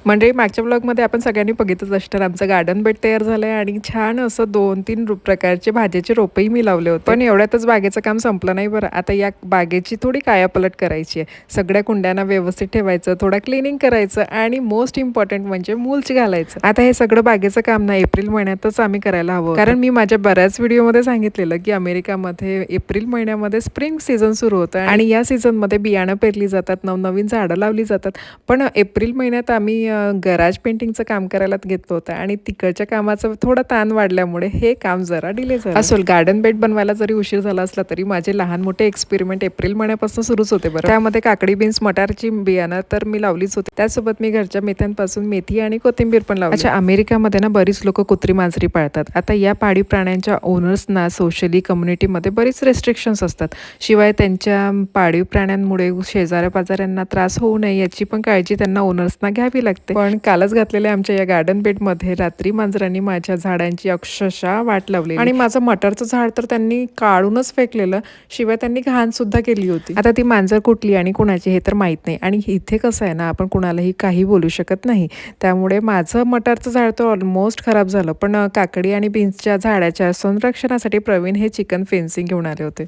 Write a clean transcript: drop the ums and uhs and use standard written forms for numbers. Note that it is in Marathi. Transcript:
म्हणजे मागच्या ब्लॉगमध्ये आपण सगळ्यांनी बघितलंच असणार आमचं गार्डन बेड तयार झालंय आणि छान असं 2-3 प्रकारचे भाज्याचे रोपही मी लावले होते. पण एवढ्यातच बागेचं काम संपलं नाही बरं. आता या बागेची थोडी कायापलट करायची आहे. सगळ्या कुंड्यांना व्यवस्थित ठेवायचं, थोडा क्लिनिंग करायचं आणि मोस्ट इम्पॉर्टंट म्हणजे मूल्च घालायचं. आता हे सगळं बागेचं काम ना एप्रिल महिन्यातच आम्ही करायला हवं, कारण मी माझ्या बऱ्याच व्हिडिओमध्ये सांगितलेलं की अमेरिकामध्ये एप्रिल महिन्यामध्ये स्प्रिंग सीझन सुरू होतं आणि या सीझनमध्ये बियाणं पेरली जातात, नवनवीन झाडं लावली जातात. पण एप्रिल महिन्यात आम्ही गराज पेंटिंगचं काम करायला घेतलं होतं आणि तिकडच्या कामाचं थोडं ताण वाढल्यामुळे हे काम जरा डिले झालं. असोल गार्डन बेड बनवायला जरी उशीर झाला असला तरी माझे लहान मोठे एक्सपेरिमेंट एप्रिल महिन्यापासून सुरूच होते बरं. त्यामध्ये काकडी बीन्स मटारची बियाणं तर मी लावलीच होती. त्यासोबत मी घरच्या मेथ्यांपासून मेथी आणि कोथिंबीर पण लावली. अच्छा, अमेरिकामध्ये ना बरीच लोक कुत्री मांजरी पाळतात. आता या पाळीव प्राण्यांच्या ओनर्सना सोशली कम्युनिटीमध्ये बरीच रेस्ट्रिक्शन्स असतात. शिवाय त्यांच्या पाळीव प्राण्यांमुळे शेजाऱ्या पाजाऱ्यांना त्रास होऊ नये याची पण काळजी त्यांना ओनर्सना घ्यावी लागते. पण कालच घातलेल्या आमच्या या गार्डन बेडमध्ये रात्री मांजरांनी माझ्या झाडांची अक्षरशः वाट लावली आणि माझं मटरचं झाड तर त्यांनी काढूनच फेकलेलं. शिवाय त्यांनी घाण सुद्धा केली होती. आता ती मांजर कुठली आणि कुणाची हे तर माहित नाही आणि इथे कसं आहे ना, आपण कुणालाही काही बोलू शकत नाही. त्यामुळे माझं मटरचं झाड तर ऑलमोस्ट खराब झालं. पण काकडी आणि बीन्सच्या झाडाच्या संरक्षणासाठी प्रवीण हे चिकन फेन्सिंग घेऊन आले होते.